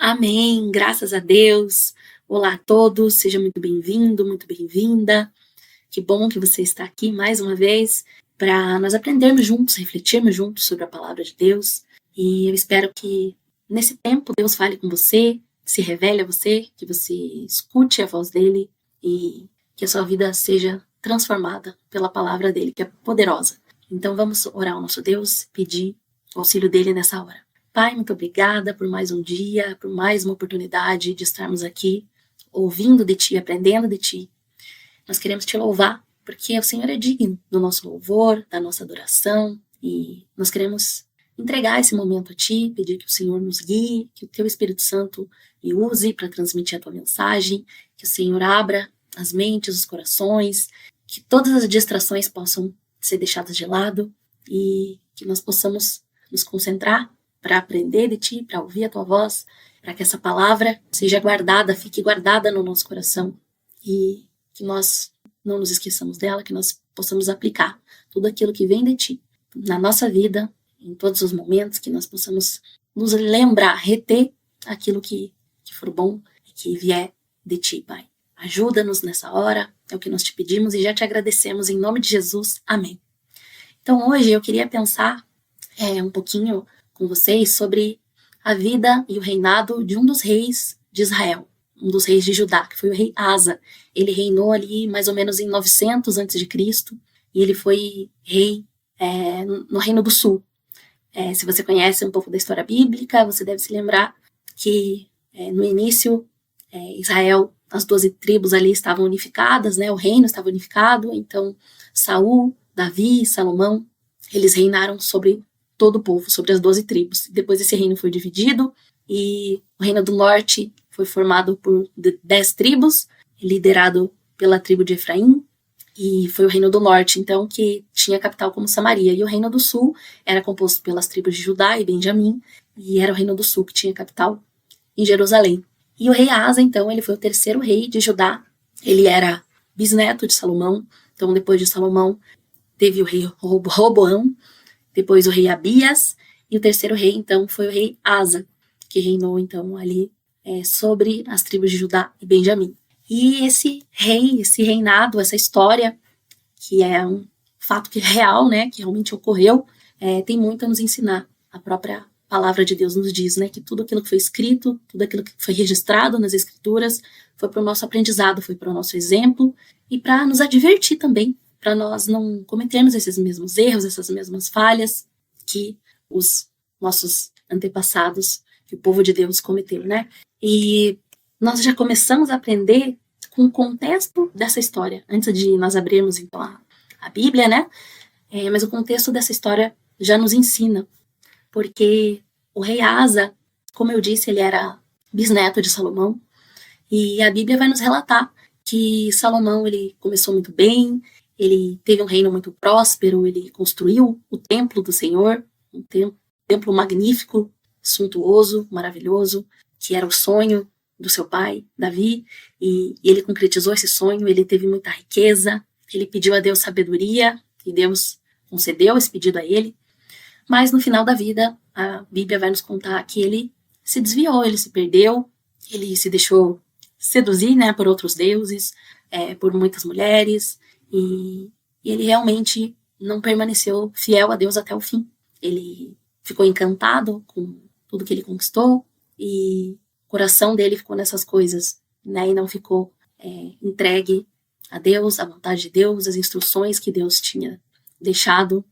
Amém, graças a Deus. Olá a todos, seja muito bem-vindo, muito bem-vinda. Que bom que você está aqui mais uma vez para nós aprendermos juntos, refletirmos juntos sobre a palavra de Deus. E eu espero que nesse tempo Deus fale com você, se revele a você, que você escute a voz dele e que a sua vida seja transformada pela palavra dele, que é poderosa. Então vamos orar ao nosso Deus, pedir o auxílio dele nessa hora. Pai, muito obrigada por mais um dia, por mais uma oportunidade de estarmos aqui, ouvindo de Ti, aprendendo de Ti. Nós queremos Te louvar, porque o Senhor é digno do nosso louvor, da nossa adoração, e nós queremos entregar esse momento a Ti, pedir que o Senhor nos guie, que o Teu Espírito Santo me use para transmitir a Tua mensagem, que o Senhor abra as mentes, os corações, que todas as distrações possam ser deixadas de lado e que nós possamos nos concentrar para aprender de Ti, para ouvir a Tua voz, para que essa palavra seja guardada, fique guardada no nosso coração e que nós não nos esqueçamos dela, que nós possamos aplicar tudo aquilo que vem de Ti na nossa vida, em todos os momentos, que nós possamos nos lembrar, reter aquilo que for bom e que vier de Ti, Pai. Ajuda-nos nessa hora, é o que nós Te pedimos e já Te agradecemos em nome de Jesus. Amém. Então hoje eu queria pensar um pouquinho com vocês sobre a vida e o reinado de um dos reis de Israel, um dos reis de Judá, que foi o rei Asa. Ele reinou ali mais ou menos em 900 a.C. e ele foi rei no Reino do Sul. Se você conhece um pouco da história bíblica, você deve se lembrar que no início Israel, as 12 tribos ali estavam unificadas, né? O reino estava unificado, então Saul, Davi, Salomão, eles reinaram sobre todo o povo, sobre as 12 tribos. Depois esse reino foi dividido e o reino do norte foi formado por 10 tribos, liderado pela tribo de Efraim, e foi o reino do norte, então, que tinha a capital como Samaria. E o reino do sul era composto pelas tribos de Judá e Benjamim, e era o reino do sul que tinha a capital em Jerusalém. E o rei Asa, então, ele foi o terceiro rei de Judá. Ele era bisneto de Salomão, então depois de Salomão teve o rei Roboão, depois o rei Abias, e o terceiro rei, então, foi o rei Asa, que reinou, então, ali sobre as tribos de Judá e Benjamim. E esse rei, esse reinado, essa história, que é um fato que é real, né, que realmente ocorreu, tem muito a nos ensinar. A própria palavra de Deus nos diz, né, que tudo aquilo que foi escrito, tudo aquilo que foi registrado nas escrituras, foi para o nosso aprendizado, foi para o nosso exemplo, e para nos advertir também, para nós não cometermos esses mesmos erros, essas mesmas falhas que os nossos antepassados, que o povo de Deus cometeu, né? E nós já começamos a aprender com o contexto dessa história, antes de nós abrirmos, então, a Bíblia, né? Mas o contexto dessa história já nos ensina, porque o rei Asa, como eu disse, ele era bisneto de Salomão, e a Bíblia vai nos relatar que Salomão, ele começou muito bem, ele teve um reino muito próspero, ele construiu o templo do Senhor, um templo magnífico, suntuoso, maravilhoso, que era o sonho do seu pai, Davi, e ele concretizou esse sonho, ele teve muita riqueza, ele pediu a Deus sabedoria, e Deus concedeu esse pedido a ele, mas no final da vida, a Bíblia vai nos contar que ele se desviou, ele se perdeu, ele se deixou seduzir, né, por outros deuses, por muitas mulheres, e ele realmente não permaneceu fiel a Deus até o fim. Ele ficou encantado com tudo que ele conquistou e o coração dele ficou nessas coisas, né, e não ficou entregue a Deus, à vontade de Deus, as instruções que Deus tinha deixado.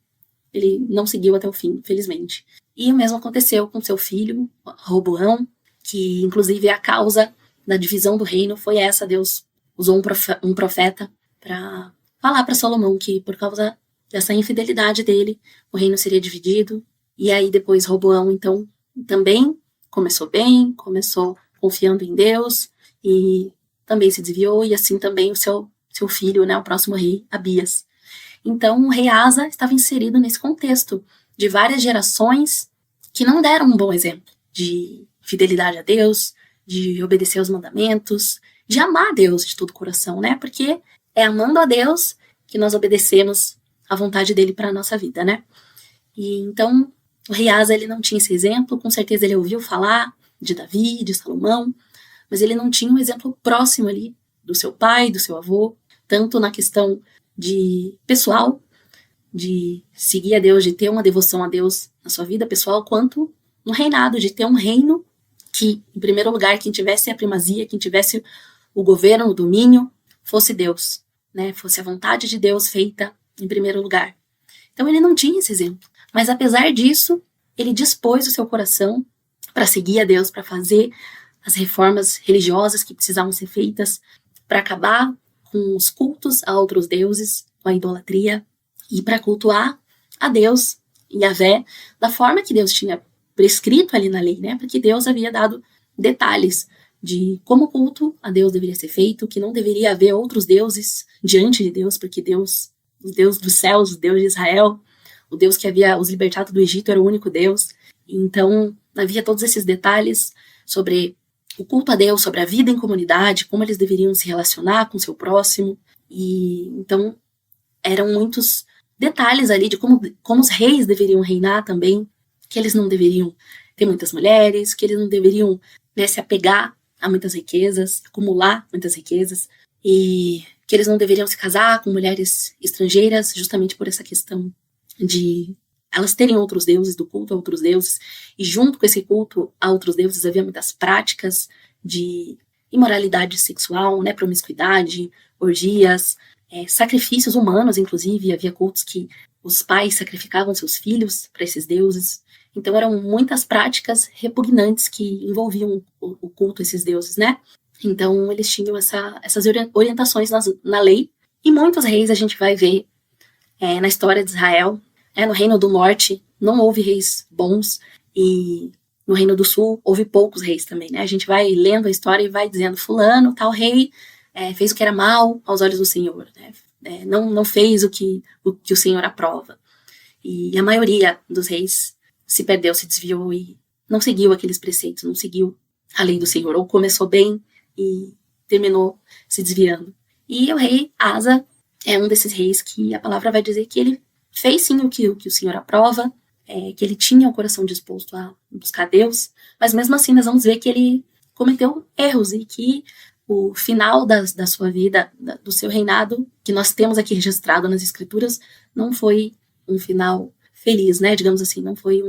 Ele não seguiu até o fim, infelizmente. E o mesmo aconteceu com seu filho, Roboão, que inclusive a causa da divisão do reino foi essa. Deus usou um profeta para falar para Salomão que por causa dessa infidelidade dele, o reino seria dividido. E aí depois Roboão, então, também começou bem, começou confiando em Deus e também se desviou, e assim também o seu filho, né, o próximo rei, Abias. Então o rei Asa estava inserido nesse contexto de várias gerações que não deram um bom exemplo de fidelidade a Deus, de obedecer aos mandamentos, de amar a Deus de todo o coração, né? Porque é amando a Deus que nós obedecemos a vontade dele para a nossa vida, né? E então o rei Asa, ele não tinha esse exemplo, com certeza ele ouviu falar de Davi, de Salomão, mas ele não tinha um exemplo próximo ali do seu pai, do seu avô, tanto na questão de pessoal, de seguir a Deus, de ter uma devoção a Deus na sua vida pessoal, quanto no reinado, de ter um reino que, em primeiro lugar, quem tivesse a primazia, quem tivesse o governo, o domínio, fosse Deus, né? Fosse a vontade de Deus feita em primeiro lugar. Então ele não tinha esse exemplo. Mas apesar disso, ele dispôs o seu coração para seguir a Deus, para fazer as reformas religiosas que precisavam ser feitas, para acabar com os cultos a outros deuses, com a idolatria, e para cultuar a Deus, Yahvé, da forma que Deus tinha prescrito ali na lei, né? Porque Deus havia dado detalhes de como o culto a Deus deveria ser feito, que não deveria haver outros deuses diante de Deus, porque Deus, o Deus dos céus, o Deus de Israel, o Deus que havia os libertado do Egito era o único Deus. Então, havia todos esses detalhes sobre o culto a Deus, sobre a vida em comunidade, como eles deveriam se relacionar com o seu próximo. E então, eram muitos detalhes ali de como os reis deveriam reinar também, que eles não deveriam ter muitas mulheres, que eles não deveriam, né, se apegar a muitas riquezas, acumular muitas riquezas, e que eles não deveriam se casar com mulheres estrangeiras, justamente por essa questão de elas terem outros deuses, do culto a outros deuses, e junto com esse culto a outros deuses havia muitas práticas de imoralidade sexual, né, promiscuidade, orgias, sacrifícios humanos, inclusive, havia cultos que os pais sacrificavam seus filhos para esses deuses. Então eram muitas práticas repugnantes que envolviam o culto a esses deuses, né? Então eles tinham essas orientações na lei, e muitos reis a gente vai ver na história de Israel. No Reino do Norte não houve reis bons, e no Reino do Sul houve poucos reis também, né? A gente vai lendo a história e vai dizendo fulano, tal rei, fez o que era mal aos olhos do Senhor, né? Não fez o que o Senhor aprova. E a maioria dos reis se perdeu, se desviou e não seguiu aqueles preceitos, não seguiu a lei do Senhor, ou começou bem e terminou se desviando. E o rei Asa é um desses reis que a palavra vai dizer que ele fez sim o que o Senhor aprova, que ele tinha o coração disposto a buscar Deus, mas mesmo assim nós vamos ver que ele cometeu erros e que o final da sua vida, do seu reinado, que nós temos aqui registrado nas Escrituras, não foi um final feliz, né? Digamos assim, não foi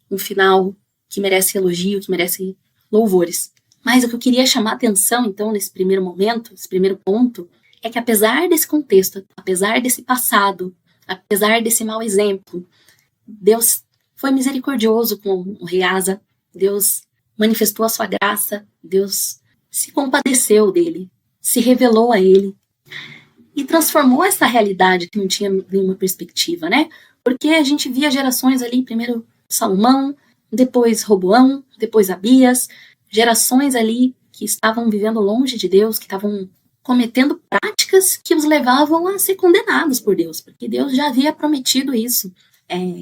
um final que merece elogio, que merece louvores. Mas o que eu queria chamar a atenção, então, nesse primeiro momento, esse primeiro ponto, é que apesar desse contexto, apesar desse passado, apesar desse mau exemplo, Deus foi misericordioso com o rei Asa, Deus manifestou a sua graça, Deus se compadeceu dele, se revelou a ele e transformou essa realidade que não tinha nenhuma perspectiva, né? Porque a gente via gerações ali, primeiro Salomão, depois Roboão, depois Abias, gerações ali que estavam vivendo longe de Deus, que estavam cometendo práticas que os levavam a ser condenados por Deus, porque Deus já havia prometido isso,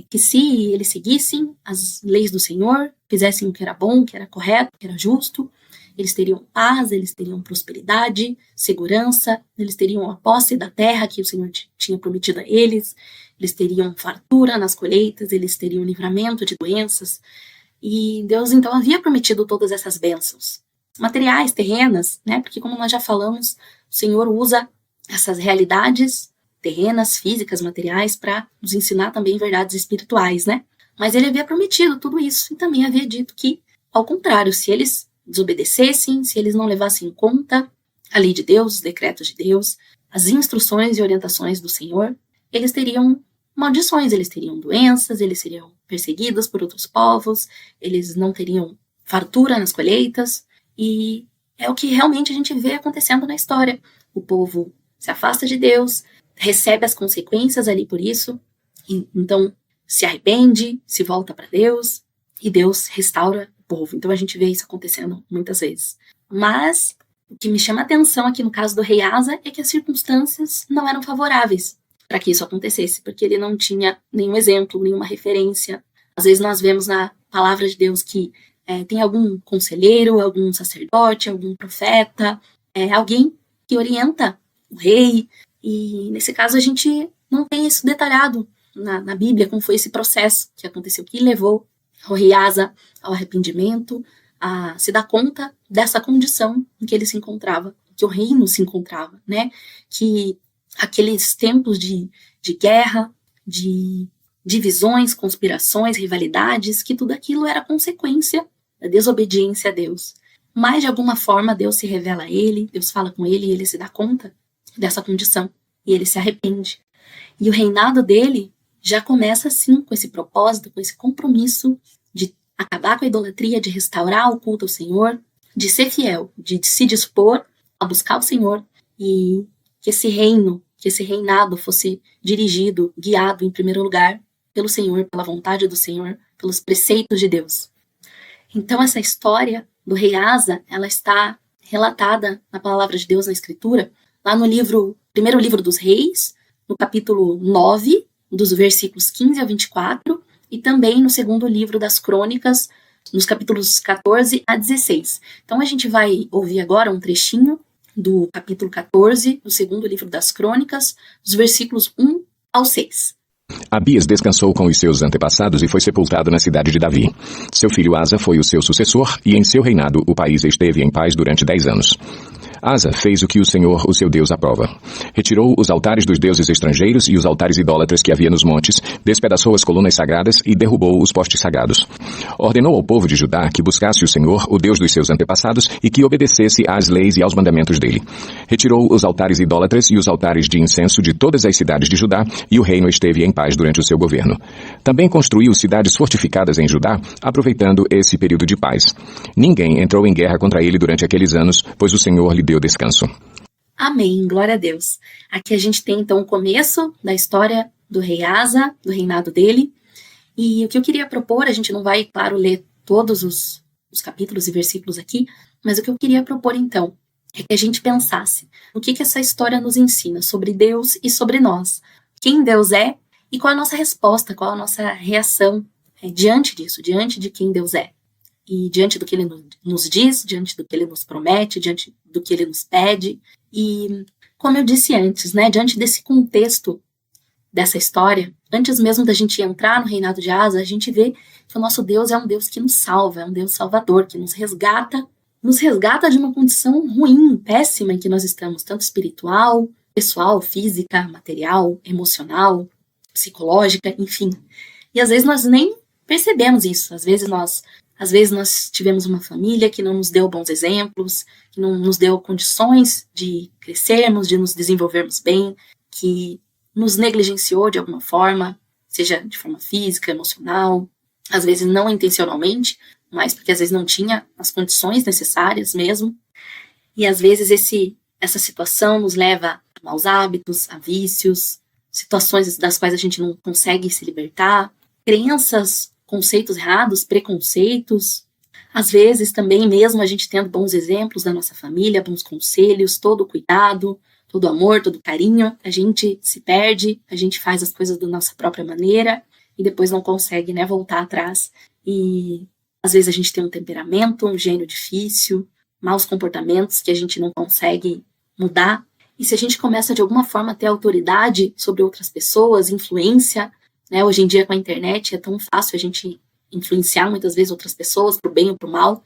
que se eles seguissem as leis do Senhor, fizessem o que era bom, o que era correto, o que era justo, eles teriam paz, eles teriam prosperidade, segurança, eles teriam a posse da terra que o Senhor tinha prometido a eles, eles teriam fartura nas colheitas, eles teriam livramento de doenças. E Deus, então, havia prometido todas essas bênçãos materiais, terrenas, né? Porque, como nós já falamos, o Senhor usa essas realidades terrenas, físicas, materiais, para nos ensinar também verdades espirituais, né? Mas ele havia prometido tudo isso e também havia dito que, ao contrário, se eles desobedecessem, se eles não levassem em conta a lei de Deus, os decretos de Deus, as instruções e orientações do Senhor, eles teriam maldições, eles teriam doenças, eles seriam perseguidos por outros povos, eles não teriam fartura nas colheitas, e é o que realmente a gente vê acontecendo na história. O povo se afasta de Deus, recebe as consequências ali por isso, e então se arrepende, se volta para Deus, e Deus restaura o povo. Então a gente vê isso acontecendo muitas vezes. Mas o que me chama a atenção aqui no caso do rei Asa é que as circunstâncias não eram favoráveis para que isso acontecesse, porque ele não tinha nenhum exemplo, nenhuma referência. Às vezes nós vemos na palavra de Deus que tem algum conselheiro, algum sacerdote, algum profeta, alguém que orienta o rei, e nesse caso a gente não tem isso detalhado na Bíblia, como foi esse processo que aconteceu, que levou o rei Asa ao arrependimento, a se dar conta dessa condição em que ele se encontrava, que o reino se encontrava, né? Que aqueles tempos de guerra, de divisões, conspirações, rivalidades, que tudo aquilo era consequência da desobediência a Deus. Mas, de alguma forma, Deus se revela a ele, Deus fala com ele e ele se dá conta dessa condição. E ele se arrepende. E o reinado dele já começa assim, com esse propósito, com esse compromisso de acabar com a idolatria, de restaurar o culto ao Senhor, de ser fiel, de se dispor a buscar o Senhor e que esse reino, que esse reinado fosse dirigido, guiado em primeiro lugar pelo Senhor, pela vontade do Senhor, pelos preceitos de Deus. Então essa história do rei Asa, ela está relatada na palavra de Deus na Escritura, lá no primeiro livro dos Reis, no capítulo 9, dos versículos 15 a 24, e também no segundo livro das Crônicas, nos capítulos 14 a 16. Então a gente vai ouvir agora um trechinho do capítulo 14, do segundo livro das Crônicas, dos versículos 1 ao 6. Abias descansou com os seus antepassados e foi sepultado na cidade de Davi. Seu filho Asa foi o seu sucessor, e em seu reinado o país esteve em paz durante 10 anos. Asa fez o que o Senhor, o seu Deus, aprova. Retirou os altares dos deuses estrangeiros e os altares idólatras que havia nos montes, despedaçou as colunas sagradas e derrubou os postes sagrados. Ordenou ao povo de Judá que buscasse o Senhor, o Deus dos seus antepassados, e que obedecesse às leis e aos mandamentos dele. Retirou os altares idólatras e os altares de incenso de todas as cidades de Judá, e o reino esteve em paz durante o seu governo. Também construiu cidades fortificadas em Judá, aproveitando esse período de paz. Ninguém entrou em guerra contra ele durante aqueles anos, pois o Senhor lhe deu descanso. Amém, glória a Deus. Aqui a gente tem então o começo da história do rei Asa, do reinado dele, e o que eu queria propor, a gente não vai, claro, ler todos os capítulos e versículos aqui, mas o que eu queria propor então é que a gente pensasse no que essa história nos ensina sobre Deus e sobre nós, quem Deus é e qual a nossa resposta, qual a nossa reação diante disso, diante de quem Deus é. E diante do que ele nos diz, diante do que ele nos promete, diante do que ele nos pede. E, como eu disse antes, né, diante desse contexto dessa história, antes mesmo da gente entrar no reinado de Asa, a gente vê que o nosso Deus é um Deus que nos salva, é um Deus salvador, que nos resgata de uma condição ruim, péssima em que nós estamos, tanto espiritual, pessoal, física, material, emocional, psicológica, enfim. E às vezes nós nem percebemos isso, às vezes nós tivemos uma família que não nos deu bons exemplos, que não nos deu condições de crescermos, de nos desenvolvermos bem, que nos negligenciou de alguma forma, seja de forma física, emocional, às vezes não intencionalmente, mas porque às vezes não tinha as condições necessárias mesmo. E às vezes essa situação nos leva a maus hábitos, a vícios, situações das quais a gente não consegue se libertar, crenças, conceitos errados, preconceitos. Às vezes também, mesmo a gente tendo bons exemplos da nossa família, bons conselhos, todo o cuidado, todo o amor, todo o carinho, a gente se perde, a gente faz as coisas da nossa própria maneira e depois não consegue, né, voltar atrás. E às vezes a gente tem um temperamento, um gênio difícil, maus comportamentos que a gente não consegue mudar. E se a gente começa de alguma forma a ter autoridade sobre outras pessoas, influência, né, hoje em dia com a internet é tão fácil a gente influenciar muitas vezes outras pessoas para o bem ou para o mal,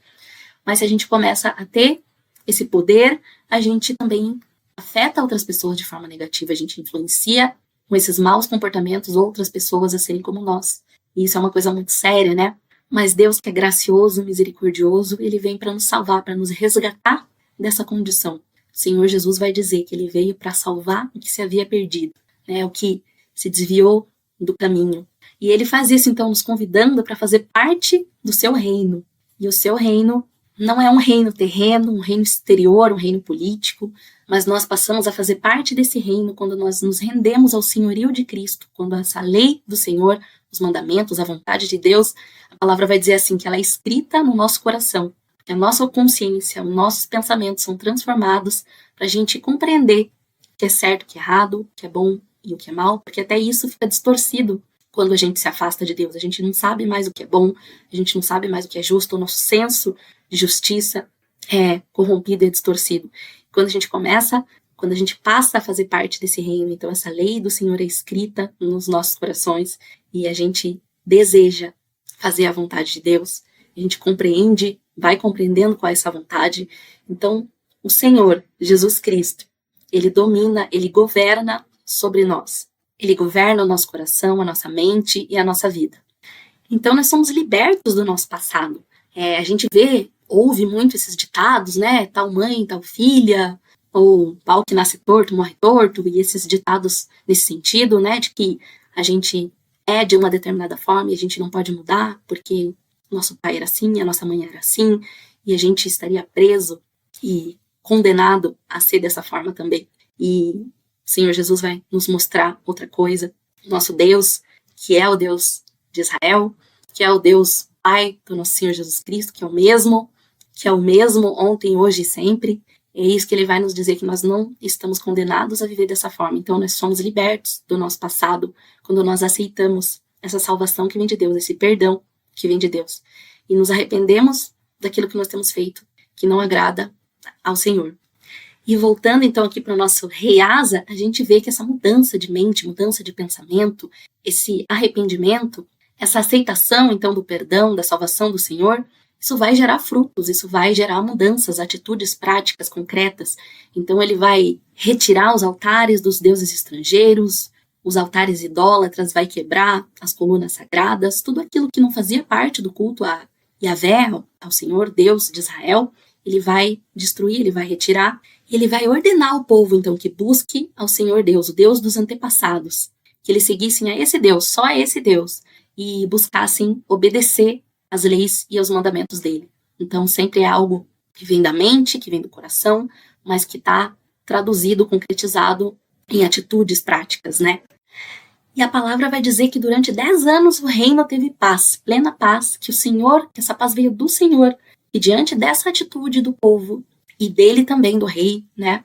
mas se a gente começa a ter esse poder, a gente também afeta outras pessoas de forma negativa, a gente influencia com esses maus comportamentos outras pessoas a serem como nós. E isso é uma coisa muito séria, né? Mas Deus, que é gracioso, misericordioso, ele vem para nos salvar, para nos resgatar dessa condição. O Senhor Jesus vai dizer que ele veio para salvar o que se havia perdido, né? O que se desviou do caminho. E ele faz isso, então, nos convidando para fazer parte do seu reino. E o seu reino não é um reino terreno, um reino exterior, um reino político, mas nós passamos a fazer parte desse reino quando nós nos rendemos ao senhorio de Cristo, quando essa lei do Senhor, os mandamentos, a vontade de Deus, a palavra vai dizer assim, que ela é escrita no nosso coração, que a nossa consciência, os nossos pensamentos são transformados para a gente compreender o que é certo, o que é errado, o que é bom e o que é mal, porque até isso fica distorcido quando a gente se afasta de Deus. A gente não sabe mais o que é bom, a gente não sabe mais o que é justo, o nosso senso de justiça é corrompido e é distorcido. Quando a gente passa a fazer parte desse reino, então essa lei do Senhor é escrita nos nossos corações e a gente deseja fazer a vontade de Deus, a gente compreende vai compreendendo qual é essa vontade. Então, o Senhor, Jesus Cristo, ele domina, ele governa sobre nós. Ele governa o nosso coração, a nossa mente e a nossa vida. Então, nós somos libertos do nosso passado. A gente ouve muito esses ditados, né? Tal mãe, tal filha, ou pau que nasce torto, morre torto, e esses ditados nesse sentido, né? De que a gente é de uma determinada forma e a gente não pode mudar, porque nosso pai era assim, a nossa mãe era assim, e a gente estaria preso e condenado a ser dessa forma também. E o Senhor Jesus vai nos mostrar outra coisa. Nosso Deus, que é o Deus de Israel, que é o Deus Pai do nosso Senhor Jesus Cristo, que é o mesmo ontem, hoje e sempre. É isso que ele vai nos dizer, que nós não estamos condenados a viver dessa forma. Então, nós somos libertos do nosso passado quando nós aceitamos essa salvação que vem de Deus, esse perdão que vem de Deus. E nos arrependemos daquilo que nós temos feito, que não agrada ao Senhor. E voltando, então, aqui para o nosso rei Asa, a gente vê que essa mudança de mente, mudança de pensamento, esse arrependimento, essa aceitação, então, do perdão, da salvação do Senhor, isso vai gerar frutos, isso vai gerar mudanças, atitudes práticas, concretas. Então ele vai retirar os altares dos deuses estrangeiros, os altares idólatras, vai quebrar as colunas sagradas, tudo aquilo que não fazia parte do culto a Yahvé, ao Senhor, Deus de Israel, ele vai destruir, ele vai retirar, e ele vai ordenar ao povo, então, que busque ao Senhor Deus, o Deus dos antepassados, que eles seguissem a esse Deus, só a esse Deus, e buscassem obedecer as leis e os mandamentos dele. Então, sempre é algo que vem da mente, que vem do coração, mas que está traduzido, concretizado em atitudes práticas, né? E a palavra vai dizer que durante 10 anos o reino teve paz, plena paz, que essa paz veio do Senhor, e diante dessa atitude do povo, e dele também, do rei, né?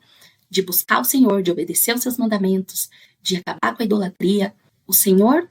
De buscar o Senhor, de obedecer aos seus mandamentos, de acabar com a idolatria, o Senhor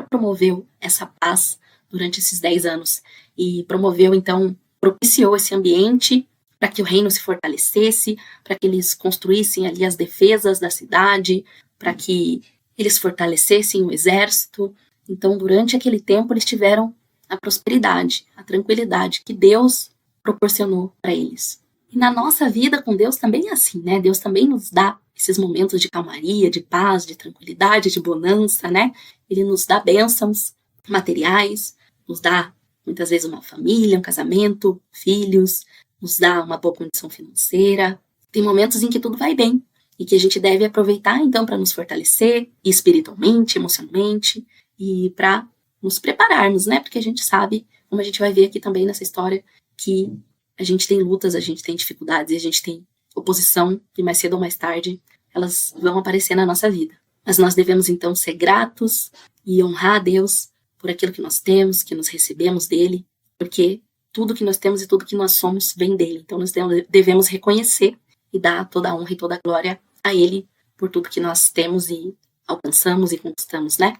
promoveu essa paz durante esses 10 anos, e promoveu, então, propiciou esse ambiente para que o reino se fortalecesse, para que eles construíssem ali as defesas da cidade, para que eles fortalecessem o exército. Então, durante aquele tempo, eles tiveram a prosperidade, a tranquilidade que Deus proporcionou para eles. E na nossa vida com Deus também é assim, né? Deus também nos dá esses momentos de calmaria, de paz, de tranquilidade, de bonança, né? Ele nos dá bênçãos materiais, nos dá muitas vezes uma família, um casamento, filhos, nos dá uma boa condição financeira. Tem momentos em que tudo vai bem e que a gente deve aproveitar então para nos fortalecer espiritualmente, emocionalmente e para nos prepararmos, né? Porque a gente sabe, como a gente vai ver aqui também nessa história, que a gente tem lutas, a gente tem dificuldades e a gente tem oposição e mais cedo ou mais tarde elas vão aparecer na nossa vida. Mas nós devemos então ser gratos e honrar a Deus por aquilo que nós temos, que nós recebemos dele, porque tudo que nós temos e tudo que nós somos vem dele. Então nós devemos reconhecer e dar toda a honra e toda a glória a ele por tudo que nós temos e alcançamos e conquistamos, né?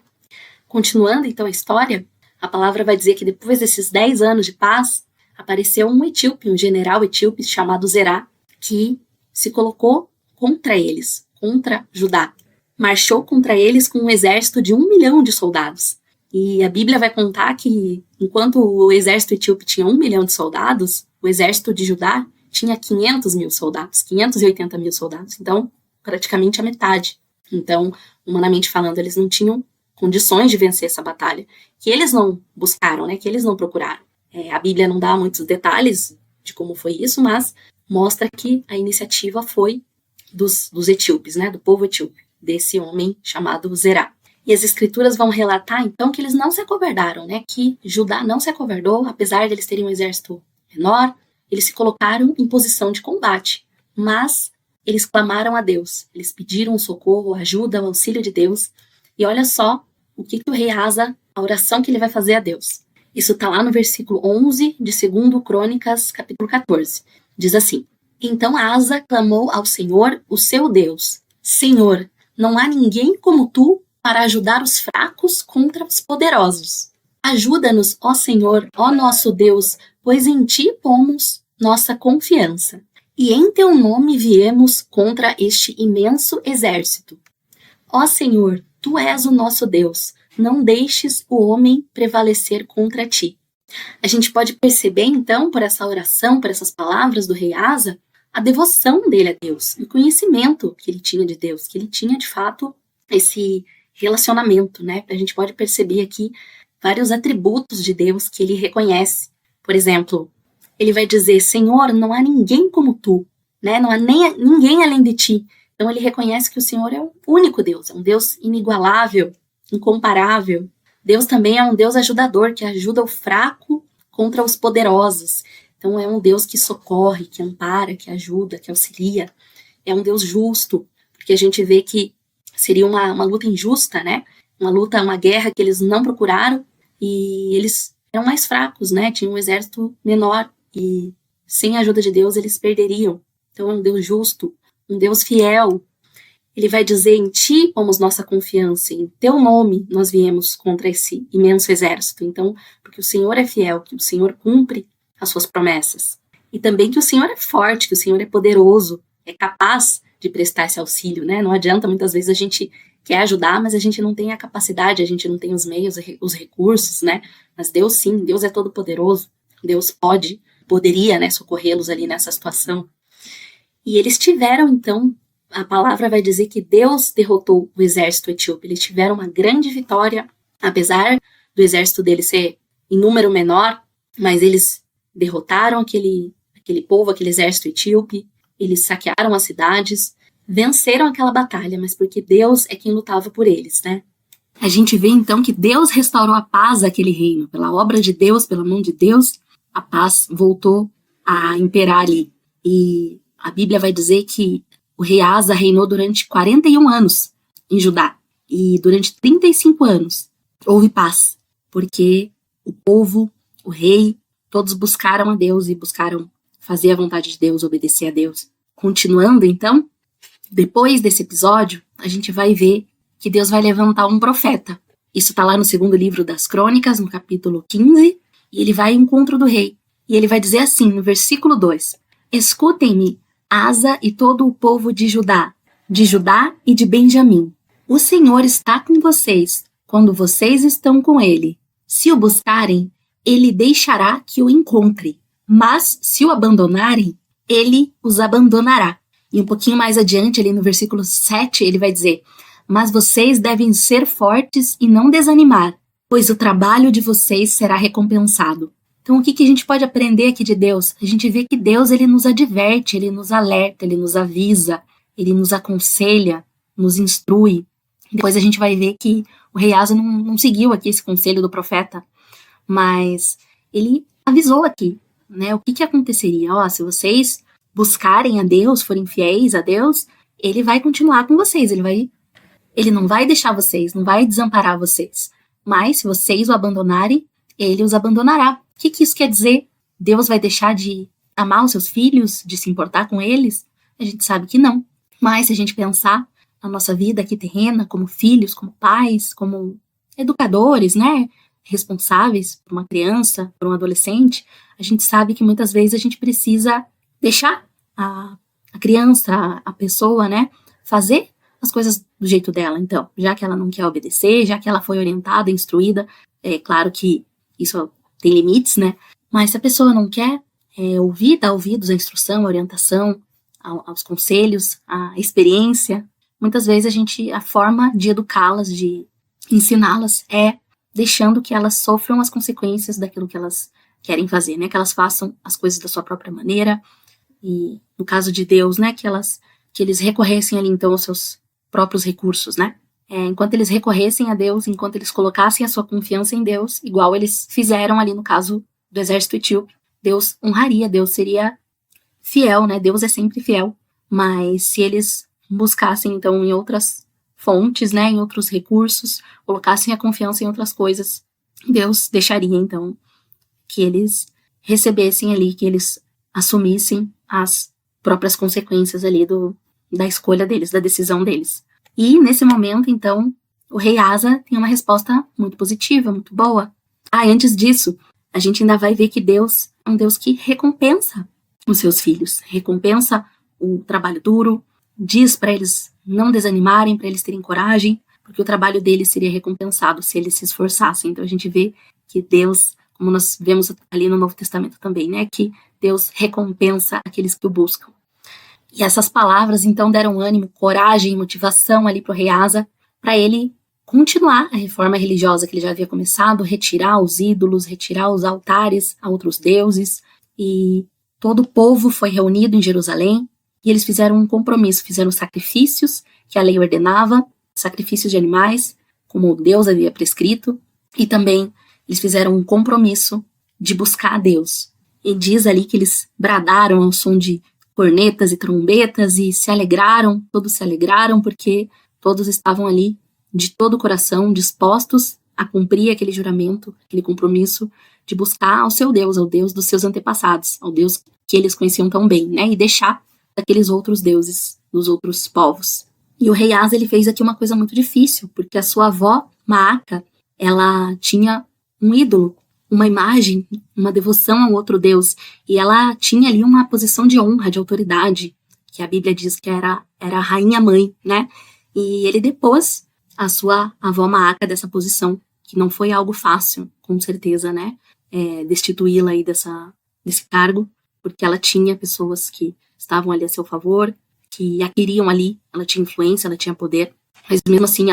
Continuando então a história, a palavra vai dizer que depois desses 10 anos de paz, apareceu um etíope, um general etíope chamado Zerá, que se colocou contra eles, contra Judá. Marchou contra eles com um exército de 1 milhão de soldados. E a Bíblia vai contar que, enquanto o exército etíope tinha 1 milhão de soldados, o exército de Judá tinha 500 mil soldados, 580 mil soldados. Então, praticamente a metade. Então, humanamente falando, eles não tinham condições de vencer essa batalha, que eles não buscaram, né, que eles não procuraram. A Bíblia não dá muitos detalhes de como foi isso, mas mostra que a iniciativa foi dos etíopes, né, do povo etíope, desse homem chamado Zerá. E as escrituras vão relatar, então, que eles não se acovardaram, né? Que Judá não se acovardou, apesar de eles terem um exército menor, eles se colocaram em posição de combate. Mas eles clamaram a Deus, eles pediram socorro, ajuda, o auxílio de Deus. E olha só o que o rei Asa, a oração que ele vai fazer a Deus. Isso está lá no versículo 11 de 2 Crônicas, capítulo 14. Diz assim: Então Asa clamou ao Senhor, o seu Deus: Senhor, não há ninguém como tu para ajudar os fracos contra os poderosos. Ajuda-nos, ó Senhor, ó nosso Deus, pois em ti pomos nossa confiança. E em teu nome viemos contra este imenso exército. Ó Senhor, tu és o nosso Deus, não deixes o homem prevalecer contra ti. A gente pode perceber, então, por essa oração, por essas palavras do rei Asa, a devoção dele a Deus, o conhecimento que ele tinha de Deus, que ele tinha, de fato, esse relacionamento, né? A gente pode perceber aqui vários atributos de Deus que ele reconhece. Por exemplo, ele vai dizer, Senhor, não há ninguém como tu, né? Não há ninguém além de ti. Então ele reconhece que o Senhor é o único Deus, é um Deus inigualável, incomparável. Deus também é um Deus ajudador, que ajuda o fraco contra os poderosos. Então é um Deus que socorre, que ampara, que ajuda, que auxilia. É um Deus justo, porque a gente vê que seria uma luta injusta, né? Uma guerra que eles não procuraram e eles eram mais fracos, né? Tinham um exército menor e sem a ajuda de Deus eles perderiam. Então é um Deus justo, um Deus fiel. Ele vai dizer, em ti pomos nossa confiança, em teu nome nós viemos contra esse imenso exército. Então, porque o Senhor é fiel, que o Senhor cumpre as suas promessas. E também que o Senhor é forte, que o Senhor é poderoso, é capaz de prestar esse auxílio, né? Não adianta, muitas vezes a gente quer ajudar, mas a gente não tem a capacidade, a gente não tem os meios, os recursos, né? Mas Deus sim, Deus é todo poderoso, Deus poderia, né, socorrê-los ali nessa situação. E eles tiveram, então, a palavra vai dizer que Deus derrotou o exército etíope. Eles tiveram uma grande vitória, apesar do exército deles ser em número menor, mas eles derrotaram aquele povo, aquele exército etíope, eles saquearam as cidades, venceram aquela batalha, mas porque Deus é quem lutava por eles, né? A gente vê, então, que Deus restaurou a paz àquele reino. Pela obra de Deus, pela mão de Deus, a paz voltou a imperar ali. E a Bíblia vai dizer que o rei Asa reinou durante 41 anos em Judá. E durante 35 anos houve paz, porque o povo, o rei, todos buscaram a Deus e buscaram fazer a vontade de Deus, obedecer a Deus. Continuando, então, depois desse episódio, a gente vai ver que Deus vai levantar um profeta. Isso está lá no segundo livro das Crônicas, no capítulo 15, e ele vai ao encontro do rei. E ele vai dizer assim, no versículo 2, escutem-me, Asa e todo o povo de Judá e de Benjamim. O Senhor está com vocês, quando vocês estão com ele. Se o buscarem, ele deixará que o encontre. Mas, se o abandonarem, ele os abandonará. E um pouquinho mais adiante, ali no versículo 7, ele vai dizer, mas vocês devem ser fortes e não desanimar, pois o trabalho de vocês será recompensado. Então, o que a gente pode aprender aqui de Deus? A gente vê que Deus, ele nos adverte, ele nos alerta, ele nos avisa, ele nos aconselha, nos instrui. Depois a gente vai ver que o rei Asa não seguiu aqui esse conselho do profeta, mas ele avisou aqui, né, o que aconteceria. Se vocês buscarem a Deus, forem fiéis a Deus, ele vai continuar com vocês, ele não vai deixar vocês, não vai desamparar vocês. Mas se vocês o abandonarem, ele os abandonará. O que isso quer dizer? Deus vai deixar de amar os seus filhos, de se importar com eles? A gente sabe que não. Mas se a gente pensar na nossa vida aqui terrena, como filhos, como pais, como educadores, né, responsáveis por uma criança, por um adolescente, a gente sabe que muitas vezes a gente precisa deixar a criança, a pessoa, né, fazer as coisas do jeito dela. Então, já que ela não quer obedecer, já que ela foi orientada, instruída, é claro que isso tem limites, né? Mas se a pessoa não quer dar ouvidos à instrução, à orientação, aos conselhos, à experiência, muitas vezes a forma de educá-las, de ensiná-las é deixando que elas sofram as consequências daquilo que elas querem fazer, né? Que elas façam as coisas da sua própria maneira. E no caso de Deus, né? Que eles recorressem ali então aos seus próprios recursos, né? Enquanto eles recorressem a Deus, enquanto eles colocassem a sua confiança em Deus, igual eles fizeram ali no caso do exército etíope, Deus honraria, Deus seria fiel, né? Deus é sempre fiel. Mas se eles buscassem, então, em outras fontes, né? Em outros recursos, colocassem a confiança em outras coisas, Deus deixaria, então, que eles recebessem ali, que eles assumissem as próprias consequências ali da escolha deles, da decisão deles. E, nesse momento, então, o rei Asa tem uma resposta muito positiva, muito boa. Antes disso, a gente ainda vai ver que Deus é um Deus que recompensa os seus filhos, recompensa o trabalho duro, diz para eles não desanimarem, para eles terem coragem, porque o trabalho deles seria recompensado se eles se esforçassem. Então, a gente vê que Deus como nós vemos ali no Novo Testamento também, né, que Deus recompensa aqueles que o buscam. E essas palavras, então, deram ânimo, coragem e motivação ali para o rei Asa, para ele continuar a reforma religiosa que ele já havia começado, retirar os ídolos, retirar os altares a outros deuses, e todo o povo foi reunido em Jerusalém, e eles fizeram um compromisso, fizeram sacrifícios que a lei ordenava, sacrifícios de animais, como Deus havia prescrito, e também eles fizeram um compromisso de buscar a Deus. E diz ali que eles bradaram ao som de cornetas e trombetas e se alegraram, todos se alegraram, porque todos estavam ali de todo o coração, dispostos a cumprir aquele juramento, aquele compromisso de buscar ao seu Deus, ao Deus dos seus antepassados, ao Deus que eles conheciam tão bem, né? E deixar aqueles outros deuses, dos outros povos. E o rei Asa, ele fez aqui uma coisa muito difícil, porque a sua avó, Maaca, ela tinha um ídolo, uma imagem, uma devoção a um outro Deus, e ela tinha ali uma posição de honra, de autoridade, que a Bíblia diz que era a rainha-mãe, né? E ele depôs a sua avó Maaca dessa posição, que não foi algo fácil, com certeza, né? Destituí-la aí desse cargo, porque ela tinha pessoas que estavam ali a seu favor, que a queriam ali, ela tinha influência, ela tinha poder, mas mesmo assim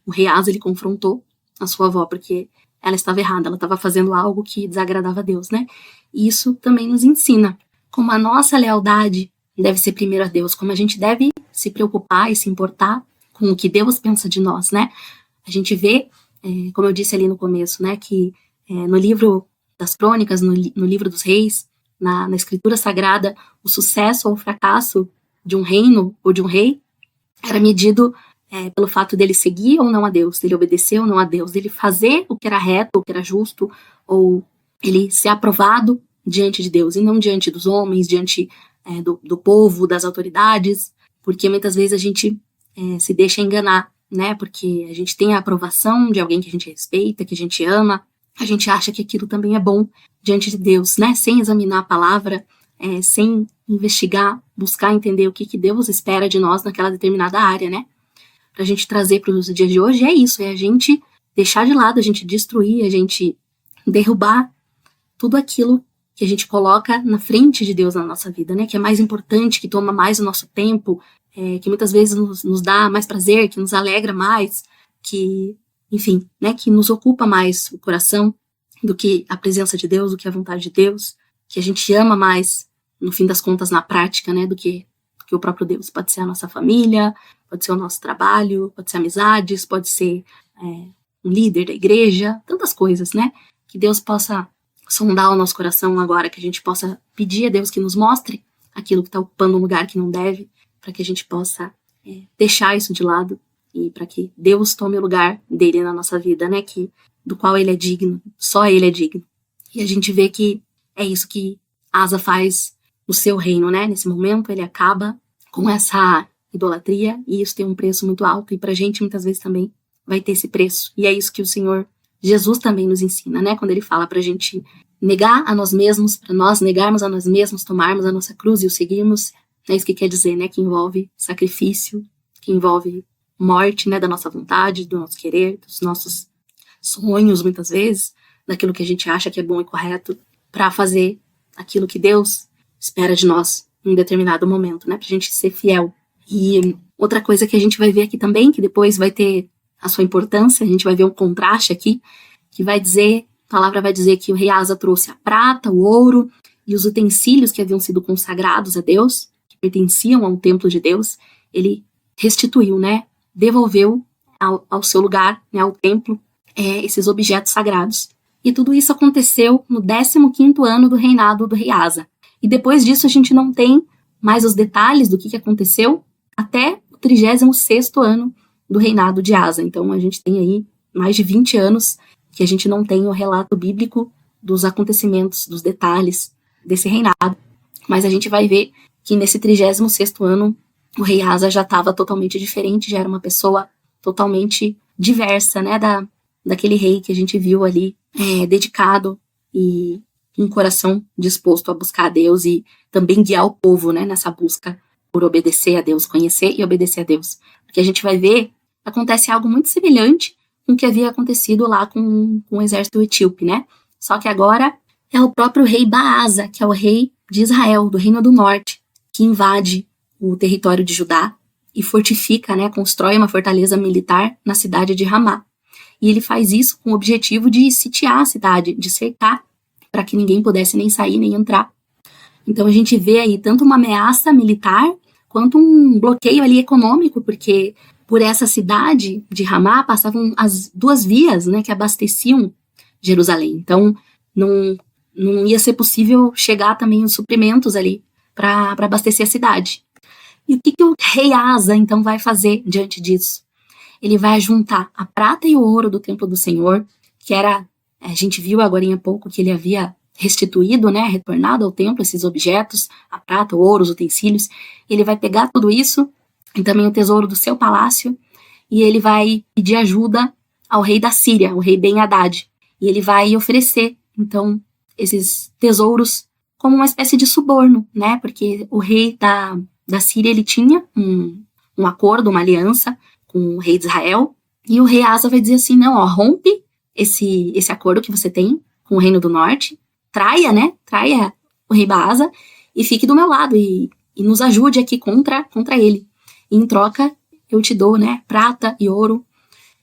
o rei Asa, ele confrontou a sua avó, porque ela estava errada, ela estava fazendo algo que desagradava a Deus, né? E isso também nos ensina como a nossa lealdade deve ser primeiro a Deus, como a gente deve se preocupar e se importar com o que Deus pensa de nós, né? A gente vê, como eu disse ali no começo, né, que no livro das crônicas, no livro dos reis, na escritura sagrada, o sucesso ou o fracasso de um reino ou de um rei era medido pelo fato dele seguir ou não a Deus, dele obedecer ou não a Deus, dele fazer o que era reto, o que era justo, ou ele ser aprovado diante de Deus, e não diante dos homens, diante do povo, das autoridades, porque muitas vezes a gente se deixa enganar, né, porque a gente tem a aprovação de alguém que a gente respeita, que a gente ama, a gente acha que aquilo também é bom diante de Deus, né, sem examinar a palavra, sem investigar, buscar entender o que Deus espera de nós naquela determinada área, né, pra gente trazer para os dias de hoje, é isso, é a gente deixar de lado, a gente destruir, a gente derrubar tudo aquilo que a gente coloca na frente de Deus na nossa vida, né, que é mais importante, que toma mais o nosso tempo, que muitas vezes nos dá mais prazer, que nos alegra mais, que, enfim, né, que nos ocupa mais o coração do que a presença de Deus, do que a vontade de Deus, que a gente ama mais, no fim das contas, na prática, né, do que o próprio Deus. Pode ser a nossa família, pode ser o nosso trabalho, pode ser amizades, pode ser um líder da igreja, tantas coisas, né, que Deus possa sondar o nosso coração agora, que a gente possa pedir a Deus que nos mostre aquilo que está ocupando um lugar que não deve, para que a gente possa deixar isso de lado e para que Deus tome o lugar dele na nossa vida, né, do qual ele é digno, só ele é digno. E a gente vê que é isso que Asa faz no seu reino, né, nesse momento ele acaba com essa idolatria e isso tem um preço muito alto e pra gente muitas vezes também vai ter esse preço. E é isso que o Senhor Jesus também nos ensina, né, quando ele fala pra gente negar a nós mesmos, para nós negarmos a nós mesmos, tomarmos a nossa cruz e o seguirmos. É isso que quer dizer, né, que envolve sacrifício, que envolve morte, né, da nossa vontade, do nosso querer, dos nossos sonhos, muitas vezes, daquilo que a gente acha que é bom e correto, para fazer aquilo que Deus espera de nós em um determinado momento, né, pra gente ser fiel. E outra coisa que a gente vai ver aqui também, que depois vai ter a sua importância, a gente vai ver um contraste aqui, que vai dizer, a palavra vai dizer que o rei Asa trouxe a prata, o ouro e os utensílios que haviam sido consagrados a Deus, que pertenciam ao templo de Deus, ele restituiu, né, devolveu ao seu lugar, né, ao templo, esses objetos sagrados. E tudo isso aconteceu no 15º ano do reinado do rei Asa. E depois disso a gente não tem mais os detalhes do que aconteceu até o 36º ano do reinado de Asa. Então a gente tem aí mais de 20 anos que a gente não tem o relato bíblico dos acontecimentos, dos detalhes desse reinado. Mas a gente vai ver que nesse 36º ano o rei Asa já estava totalmente diferente, já era uma pessoa totalmente diversa, né, daquele rei que a gente viu ali, dedicado e com um coração disposto a buscar a Deus e também guiar o povo, né, nessa busca por obedecer a Deus, conhecer e obedecer a Deus. Porque a gente vai ver, acontece algo muito semelhante com o que havia acontecido lá com o exército etíope, né? Só que agora é o próprio rei Baasa, que é o rei de Israel, do Reino do Norte, que invade o território de Judá e fortifica, né, constrói uma fortaleza militar na cidade de Ramá. E ele faz isso com o objetivo de sitiar a cidade, de cercar, para que ninguém pudesse nem sair nem entrar. Então a gente vê aí tanto uma ameaça militar quanto um bloqueio ali econômico, porque por essa cidade de Ramá passavam as 2 vias, né, que abasteciam Jerusalém. Então não ia ser possível chegar também os suprimentos ali para abastecer a cidade. E o que o rei Asa então vai fazer diante disso? Ele vai juntar a prata e o ouro do templo do Senhor, que era, a gente viu agora há pouco que ele havia restituído, né, retornado ao templo esses objetos, a prata, o ouro, os utensílios. Ele vai pegar tudo isso e também o tesouro do seu palácio e ele vai pedir ajuda ao rei da Síria, o rei Ben-Hadad. E ele vai oferecer, então, esses tesouros como uma espécie de suborno, né, porque o rei da Síria, ele tinha um acordo, uma aliança com o rei de Israel, e o rei Asa vai dizer assim, não, ó, rompe esse acordo que você tem com o reino do norte, traia o rei Baasa e fique do meu lado e nos ajude aqui contra ele. E em troca, eu te dou, né, prata e ouro.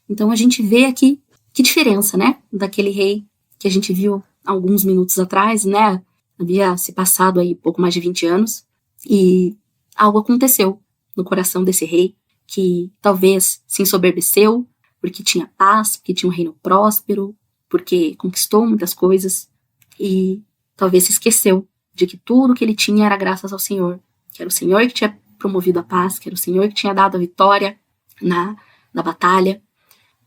Então a gente vê aqui que diferença, né, daquele rei que a gente viu alguns minutos atrás, né, havia se passado aí pouco mais de 20 anos, e algo aconteceu no coração desse rei, que talvez se ensoberbeceu, porque tinha paz, porque tinha um reino próspero, porque conquistou muitas coisas, e talvez se esqueceu de que tudo que ele tinha era graças ao Senhor, que era o Senhor que tinha promovido a paz, que era o Senhor que tinha dado a vitória na batalha.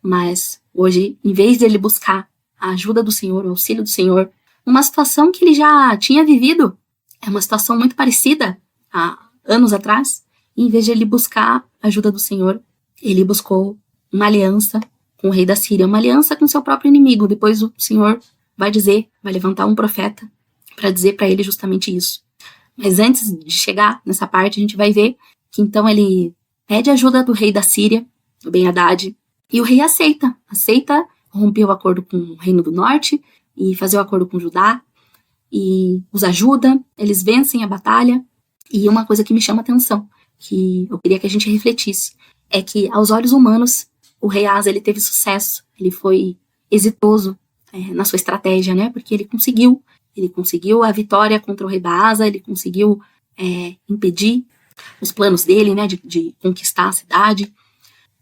Mas hoje, em vez de ele buscar a ajuda do Senhor, o auxílio do Senhor, numa situação que ele já tinha vivido, é uma situação muito parecida há anos atrás, e em vez de ele buscar a ajuda do Senhor, ele buscou uma aliança com o rei da Síria, uma aliança com seu próprio inimigo. Depois o Senhor vai levantar um profeta para dizer para ele justamente isso. Mas antes de chegar nessa parte, a gente vai ver que então ele pede ajuda do rei da Síria, o Ben-Hadad, e o rei aceita romper o acordo com o reino do norte e fazer o acordo com Judá, e os ajuda, eles vencem a batalha. E uma coisa que me chama a atenção, que eu queria que a gente refletisse, é que aos olhos humanos, o rei Asa, ele teve sucesso, ele foi exitoso na sua estratégia, né, porque ele conseguiu a vitória contra o rei Baasa, ele conseguiu impedir os planos dele, né, de conquistar a cidade,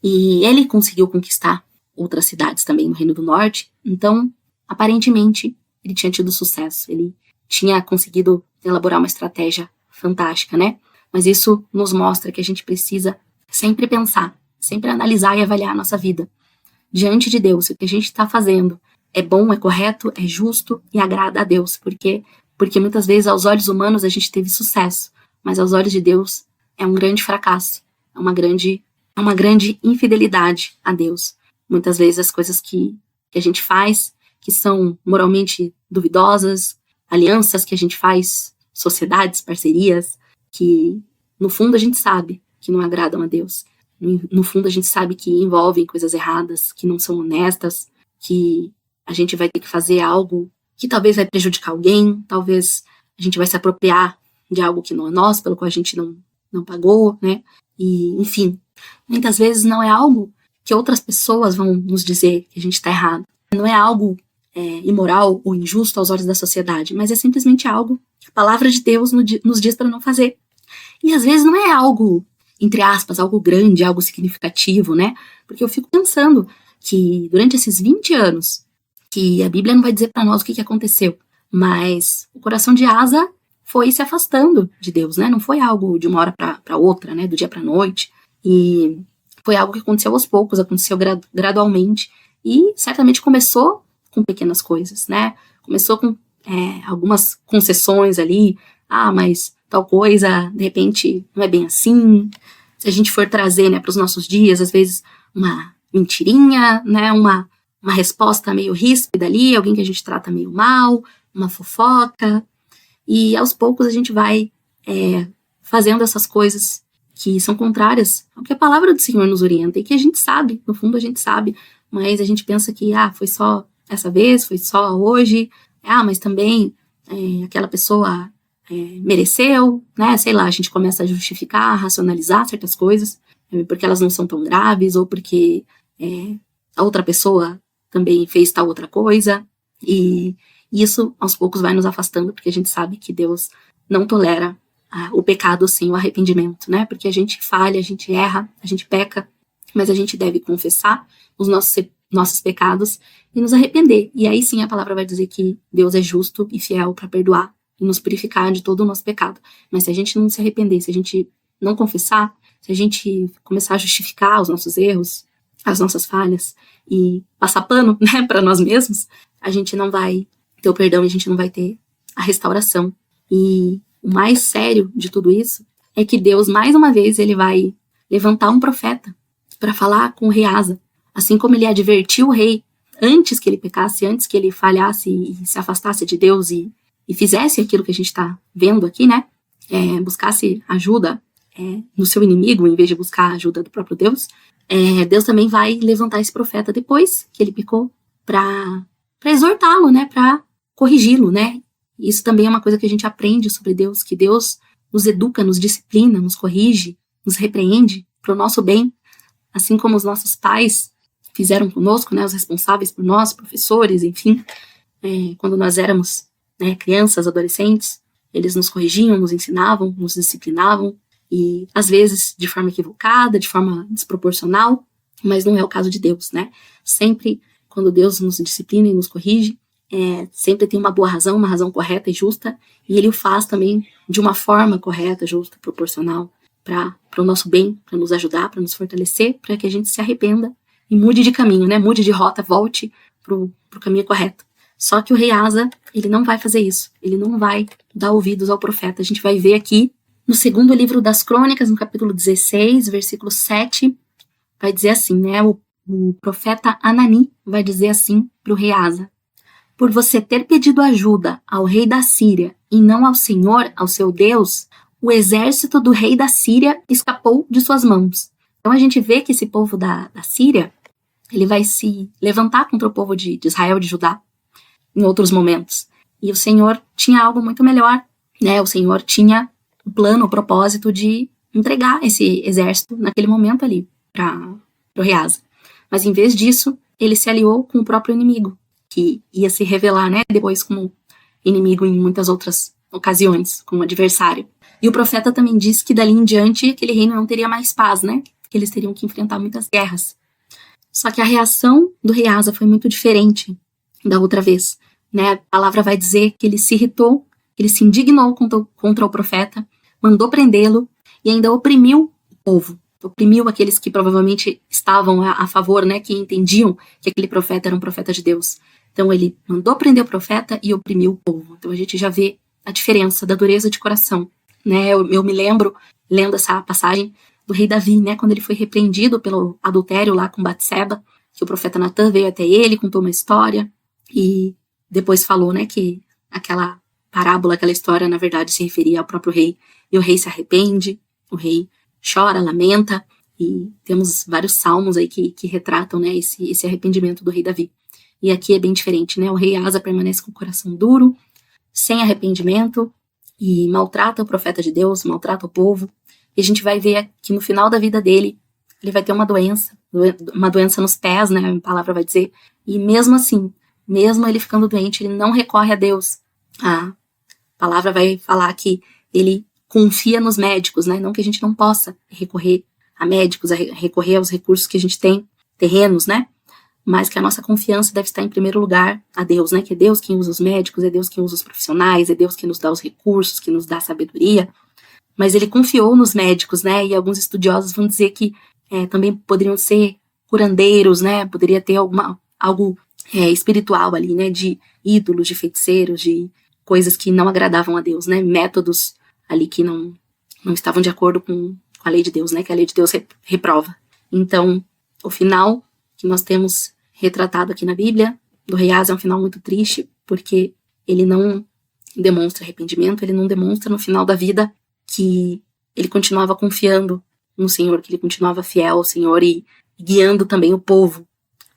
e ele conseguiu conquistar outras cidades também no Reino do Norte. Então, aparentemente, ele tinha tido sucesso, ele tinha conseguido elaborar uma estratégia fantástica, né? Mas isso nos mostra que a gente precisa sempre pensar, sempre analisar e avaliar a nossa vida diante de Deus, se o que a gente está fazendo é bom, é correto, é justo e agrada a Deus, porque muitas vezes aos olhos humanos a gente teve sucesso, mas aos olhos de Deus é um grande fracasso, é uma grande infidelidade a Deus. Muitas vezes as coisas que a gente faz, que são moralmente duvidosas, alianças que a gente faz, sociedades, parcerias, que no fundo a gente sabe que não agradam a Deus. No fundo a gente sabe que envolvem coisas erradas, que não são honestas, que a gente vai ter que fazer algo que talvez vai prejudicar alguém, talvez a gente vai se apropriar de algo que não é nosso, pelo qual a gente não pagou, né? E, enfim, muitas vezes não é algo que outras pessoas vão nos dizer que a gente está errado. Não é algo imoral ou injusto aos olhos da sociedade, mas é simplesmente algo que a palavra de Deus nos diz para não fazer. E às vezes não é algo, entre aspas, algo grande, algo significativo, né? Porque eu fico pensando que durante esses 20 anos, que a Bíblia não vai dizer para nós o que aconteceu, mas o coração de Asa foi se afastando de Deus, né? Não foi algo de uma hora para outra, né? Do dia para noite. E foi algo que aconteceu aos poucos, aconteceu gradualmente. E certamente começou com pequenas coisas, né? Começou com algumas concessões ali. Ah, mas tal coisa, de repente, não é bem assim. Se a gente for trazer, né, para os nossos dias, às vezes, uma mentirinha, né? Uma resposta meio ríspida ali, alguém que a gente trata meio mal, uma fofoca. E aos poucos a gente vai fazendo essas coisas que são contrárias ao que a palavra do Senhor nos orienta e que a gente sabe, no fundo a gente sabe, mas a gente pensa que foi só essa vez, foi só hoje. Mas também aquela pessoa mereceu, né? Sei lá, a gente começa a justificar, a racionalizar certas coisas, porque elas não são tão graves, ou porque a outra pessoa também fez tal outra coisa. E isso, aos poucos, vai nos afastando, porque a gente sabe que Deus não tolera o pecado sem o arrependimento, né? Porque a gente falha, a gente erra, a gente peca, mas a gente deve confessar os nossos pecados e nos arrepender. E aí sim a palavra vai dizer que Deus é justo e fiel para perdoar e nos purificar de todo o nosso pecado. Mas se a gente não se arrepender, se a gente não confessar, se a gente começar a justificar os nossos erros, as nossas falhas e passar pano, né, para nós mesmos, a gente não vai ter o perdão e a gente não vai ter a restauração. E o mais sério de tudo isso é que Deus, mais uma vez, ele vai levantar um profeta para falar com o rei Asa. Assim como ele advertiu o rei antes que ele pecasse, antes que ele falhasse e se afastasse de Deus e fizesse aquilo que a gente está vendo aqui, né? Buscasse ajuda no seu inimigo, em vez de buscar a ajuda do próprio Deus. Deus também vai levantar esse profeta depois que ele pecou para exortá-lo, né? Para corrigi-lo, né? Isso também é uma coisa que a gente aprende sobre Deus, que Deus nos educa, nos disciplina, nos corrige, nos repreende para o nosso bem, assim como os nossos pais fizeram conosco, né, os responsáveis por nós, professores, enfim, quando nós éramos crianças, adolescentes, eles nos corrigiam, nos ensinavam, nos disciplinavam, e às vezes de forma equivocada, de forma desproporcional, mas não é o caso de Deus, né? Sempre quando Deus nos disciplina e nos corrige, sempre tem uma boa razão, uma razão correta e justa, e ele o faz também de uma forma correta, justa, proporcional, para o nosso bem, para nos ajudar, para nos fortalecer, para que a gente se arrependa e mude de caminho, né? Mude de rota, volte pro caminho correto. Só que o rei Asa, ele não vai fazer isso. Ele não vai dar ouvidos ao profeta. A gente vai ver aqui no segundo livro das Crônicas, no capítulo 16, versículo 7, vai dizer assim, né? O profeta Anani vai dizer assim pro rei Asa: por você ter pedido ajuda ao rei da Síria e não ao Senhor, ao seu Deus, o exército do rei da Síria escapou de suas mãos. Então a gente vê que esse povo da Síria, ele vai se levantar contra o povo de Israel, de Judá, em outros momentos. E o Senhor tinha algo muito melhor, né? O Senhor tinha o plano, o propósito de entregar esse exército naquele momento ali para o rei Asa. Mas em vez disso, ele se aliou com o próprio inimigo, que ia se revelar, né, depois como inimigo em muitas outras ocasiões, como adversário. E o profeta também disse que dali em diante aquele reino não teria mais paz, né? Que eles teriam que enfrentar muitas guerras. Só que a reação do rei Asa foi muito diferente da outra vez, né? A palavra vai dizer que ele se irritou, ele se indignou contra o profeta, mandou prendê-lo e ainda oprimiu o povo. Oprimiu aqueles que provavelmente estavam a favor, né? Que entendiam que aquele profeta era um profeta de Deus. Então ele mandou prender o profeta e oprimiu o povo. Então a gente já vê a diferença da dureza de coração, né? Eu me lembro, lendo essa passagem, do rei Davi, né, quando ele foi repreendido pelo adultério lá com Batseba, que o profeta Natan veio até ele, contou uma história e depois falou, né, que aquela parábola, aquela história, na verdade, se referia ao próprio rei, e o rei se arrepende, o rei chora, lamenta, e temos vários salmos aí que retratam, né, esse arrependimento do rei Davi. E aqui é bem diferente, né, o rei Asa permanece com o coração duro, sem arrependimento, e maltrata o profeta de Deus, maltrata o povo. E a gente vai ver que no final da vida dele, ele vai ter uma doença nos pés, né, a palavra vai dizer. E mesmo assim, mesmo ele ficando doente, ele não recorre a Deus. A palavra vai falar que ele confia nos médicos, né, não que a gente não possa recorrer a médicos, a recorrer aos recursos que a gente tem, terrenos, né, mas que a nossa confiança deve estar em primeiro lugar a Deus, né, que é Deus quem usa os médicos, é Deus quem usa os profissionais, é Deus quem nos dá os recursos, que nos dá a sabedoria. Mas ele confiou nos médicos, né? E alguns estudiosos vão dizer que também poderiam ser curandeiros, né? Poderia ter algo espiritual ali, né? De ídolos, de feiticeiros, de coisas que não agradavam a Deus, né? Métodos ali que não estavam de acordo com a lei de Deus, né? Que a lei de Deus reprova. Então, o final que nós temos retratado aqui na Bíblia do rei Asa é um final muito triste, porque ele não demonstra arrependimento, ele não demonstra no final da vida que ele continuava confiando no Senhor, que ele continuava fiel ao Senhor e guiando também o povo,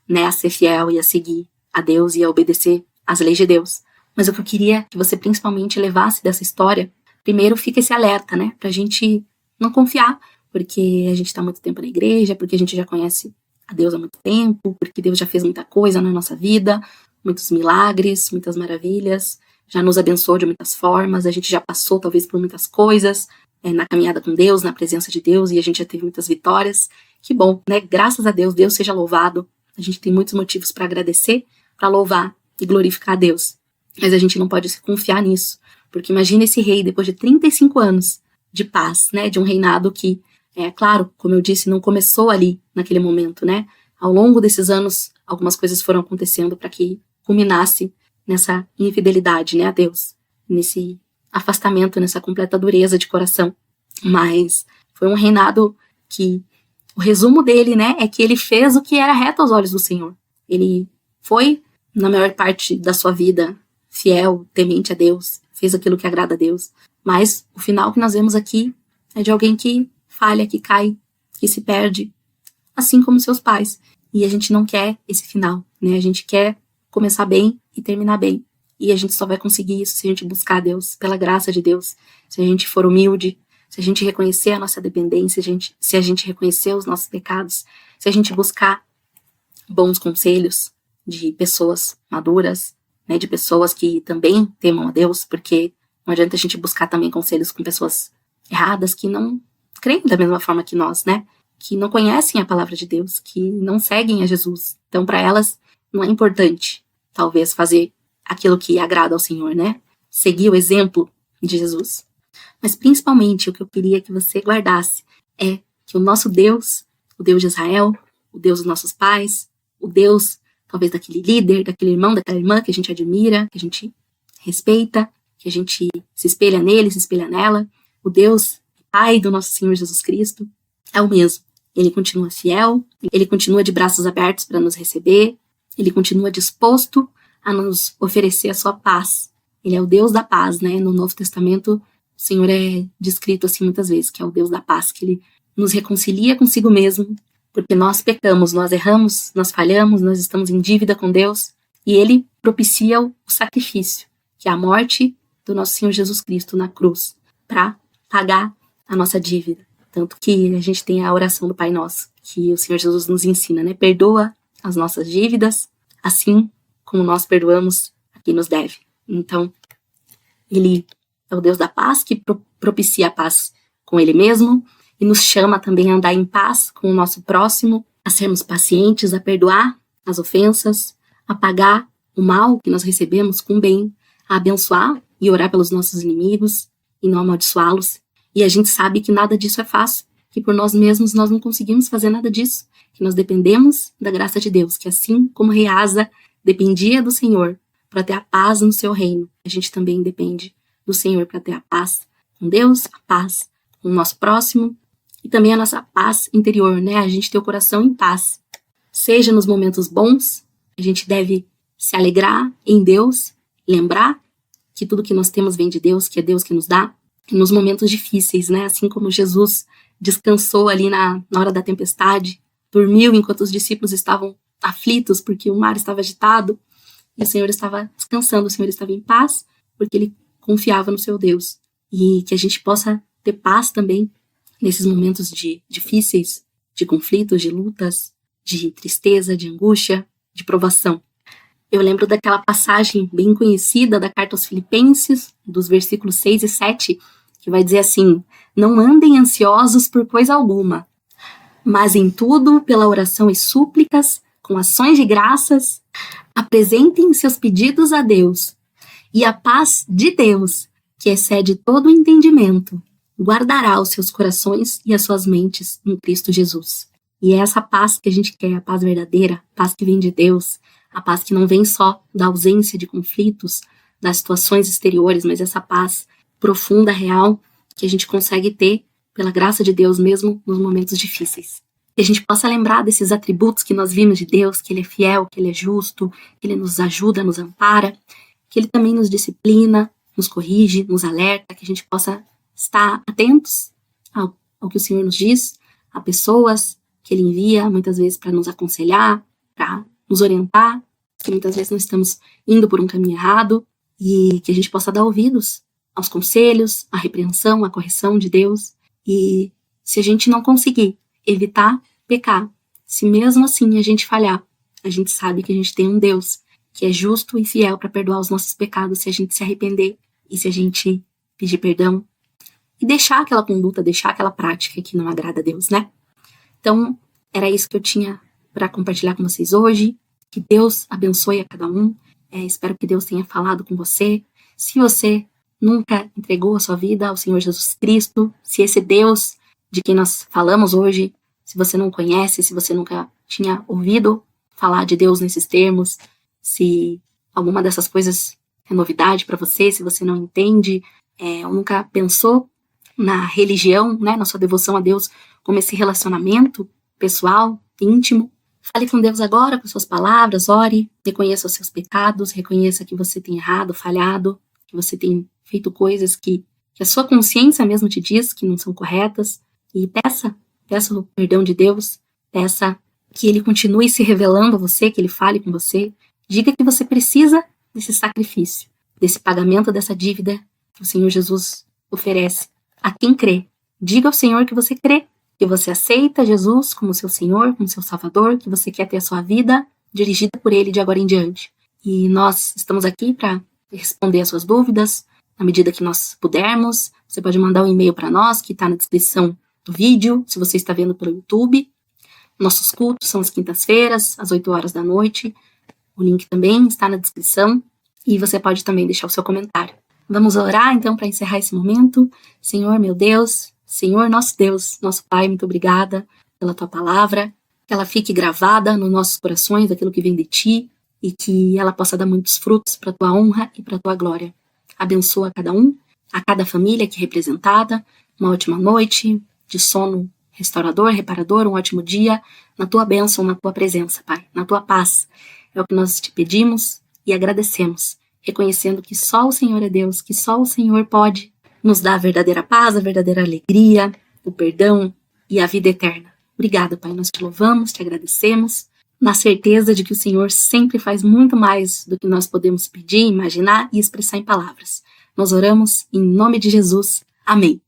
né, a ser fiel e a seguir a Deus e a obedecer às leis de Deus. Mas o que eu queria que você principalmente levasse dessa história, primeiro fica esse alerta, né? Pra gente não confiar, porque a gente tá há muito tempo na igreja, porque a gente já conhece a Deus há muito tempo, porque Deus já fez muita coisa na nossa vida, muitos milagres, muitas maravilhas, já nos abençoou de muitas formas, a gente já passou talvez por muitas coisas, na caminhada com Deus, na presença de Deus, e a gente já teve muitas vitórias. Que bom, né? Graças a Deus, Deus seja louvado. A gente tem muitos motivos para agradecer, para louvar e glorificar a Deus. Mas a gente não pode se confiar nisso, porque imagina esse rei, depois de 35 anos de paz, né? De um reinado que, claro, como eu disse, não começou ali, naquele momento, né? Ao longo desses anos, algumas coisas foram acontecendo para que culminasse nessa infidelidade, né, a Deus, nesse afastamento, nessa completa dureza de coração. Mas foi um reinado que, o resumo dele, né, é que ele fez o que era reto aos olhos do Senhor. Ele foi, na maior parte da sua vida, fiel, temente a Deus, fez aquilo que agrada a Deus. Mas o final que nós vemos aqui é de alguém que falha, que cai, que se perde, assim como seus pais. E a gente não quer esse final, né? A gente quer começar bem e terminar bem. E a gente só vai conseguir isso se a gente buscar a Deus, pela graça de Deus, se a gente for humilde, se a gente reconhecer a nossa dependência, se a gente reconhecer os nossos pecados, se a gente buscar bons conselhos de pessoas maduras, né, de pessoas que também temam a Deus, porque não adianta a gente buscar também conselhos com pessoas erradas, que não creem da mesma forma que nós, né, que não conhecem a palavra de Deus, que não seguem a Jesus. Então, para elas, não é importante, talvez, fazer aquilo que agrada ao Senhor, né, seguir o exemplo de Jesus. Mas, principalmente, o que eu queria que você guardasse é que o nosso Deus, o Deus de Israel, o Deus dos nossos pais, o Deus, talvez, daquele líder, daquele irmão, daquela irmã que a gente admira, que a gente respeita, que a gente se espelha nele, se espelha nela, o Deus, Pai do nosso Senhor Jesus Cristo, é o mesmo. Ele continua fiel, ele continua de braços abertos para nos receber, ele continua disposto a nos oferecer a sua paz. Ele é o Deus da paz, né? No Novo Testamento, o Senhor é descrito assim muitas vezes, que é o Deus da paz, que ele nos reconcilia consigo mesmo, porque nós pecamos, nós erramos, nós falhamos, nós estamos em dívida com Deus, e ele propicia o sacrifício, que é a morte do nosso Senhor Jesus Cristo na cruz, para pagar a nossa dívida. Tanto que a gente tem a oração do Pai Nosso, que o Senhor Jesus nos ensina, né? Perdoa as nossas dívidas, assim como nós perdoamos a quem nos deve. Então, ele é o Deus da paz, que propicia a paz com ele mesmo, e nos chama também a andar em paz com o nosso próximo, a sermos pacientes, a perdoar as ofensas, a pagar o mal que nós recebemos com bem, a abençoar e orar pelos nossos inimigos e não amaldiçoá-los. E a gente sabe que nada disso é fácil, que por nós mesmos nós não conseguimos fazer nada disso, que nós dependemos da graça de Deus, que assim como o rei Asa dependia do Senhor para ter a paz no seu reino, a gente também depende do Senhor para ter a paz com Deus, a paz com o nosso próximo e também a nossa paz interior, né? A gente ter o coração em paz. Seja nos momentos bons, a gente deve se alegrar em Deus, lembrar que tudo que nós temos vem de Deus, que é Deus que nos dá, e nos momentos difíceis, né? Assim como Jesus descansou ali na hora da tempestade, dormiu enquanto os discípulos estavam aflitos porque o mar estava agitado, e o Senhor estava descansando, o Senhor estava em paz, porque ele confiava no seu Deus. E que a gente possa ter paz também nesses momentos difíceis, de conflitos, de lutas, de tristeza, de angústia, de provação. Eu lembro daquela passagem bem conhecida da carta aos Filipenses, dos versículos 6 e 7, que vai dizer assim: não andem ansiosos por coisa alguma, mas em tudo, pela oração e súplicas, com ações de graças, apresentem seus pedidos a Deus, e a paz de Deus, que excede todo o entendimento, guardará os seus corações e as suas mentes em Cristo Jesus. E é essa paz que a gente quer, a paz verdadeira, a paz que vem de Deus, a paz que não vem só da ausência de conflitos, das situações exteriores, mas essa paz profunda, real, que a gente consegue ter pela graça de Deus mesmo nos momentos difíceis. Que a gente possa lembrar desses atributos que nós vimos de Deus, que Ele é fiel, que Ele é justo, que Ele nos ajuda, nos ampara, que Ele também nos disciplina, nos corrige, nos alerta, que a gente possa estar atentos ao que o Senhor nos diz, a pessoas que Ele envia muitas vezes para nos aconselhar, para nos orientar, que muitas vezes nós estamos indo por um caminho errado e que a gente possa dar ouvidos aos conselhos, à repreensão, à correção de Deus. E se a gente não conseguir evitar pecar, se mesmo assim a gente falhar, a gente sabe que a gente tem um Deus que é justo e fiel para perdoar os nossos pecados se a gente se arrepender e se a gente pedir perdão e deixar aquela conduta, deixar aquela prática que não agrada a Deus, né? Então, era isso que eu tinha para compartilhar com vocês hoje. Que Deus abençoe a cada um. Espero que Deus tenha falado com você. Se você nunca entregou a sua vida ao Senhor Jesus Cristo, se esse Deus de quem nós falamos hoje, se você não conhece, se você nunca tinha ouvido falar de Deus nesses termos, se alguma dessas coisas é novidade para você, se você não entende, ou nunca pensou na religião, né, na sua devoção a Deus, como esse relacionamento pessoal, íntimo, fale com Deus agora, com suas palavras, ore, reconheça os seus pecados, reconheça que você tem errado, falhado, que você tem feito coisas que a sua consciência mesmo te diz que não são corretas, e peça o perdão de Deus, peça que Ele continue se revelando a você, que Ele fale com você, diga que você precisa desse sacrifício, desse pagamento dessa dívida que o Senhor Jesus oferece a quem crê. Diga ao Senhor que você crê, que você aceita Jesus como seu Senhor, como seu Salvador, que você quer ter a sua vida dirigida por Ele de agora em diante. E nós estamos aqui para responder as suas dúvidas, na medida que nós pudermos. Você pode mandar um e-mail para nós, que está na descrição do vídeo, se você está vendo pelo YouTube. Nossos cultos são às quintas-feiras, às 8 horas da noite. O link também está na descrição. E você pode também deixar o seu comentário. Vamos orar, então, para encerrar esse momento. Senhor, meu Deus, Senhor, nosso Deus, nosso Pai, muito obrigada pela Tua palavra. Que ela fique gravada nos nossos corações, aquilo que vem de Ti, e que ela possa dar muitos frutos para a Tua honra e para a Tua glória. Abençoa cada um, a cada família aqui representada. Uma ótima noite, de sono restaurador, reparador, um ótimo dia, na Tua bênção, na Tua presença, Pai, na Tua paz. É o que nós te pedimos e agradecemos, reconhecendo que só o Senhor é Deus, que só o Senhor pode nos dar a verdadeira paz, a verdadeira alegria, o perdão e a vida eterna. Obrigada, Pai, nós te louvamos, te agradecemos, na certeza de que o Senhor sempre faz muito mais do que nós podemos pedir, imaginar e expressar em palavras. Nós oramos em nome de Jesus. Amém.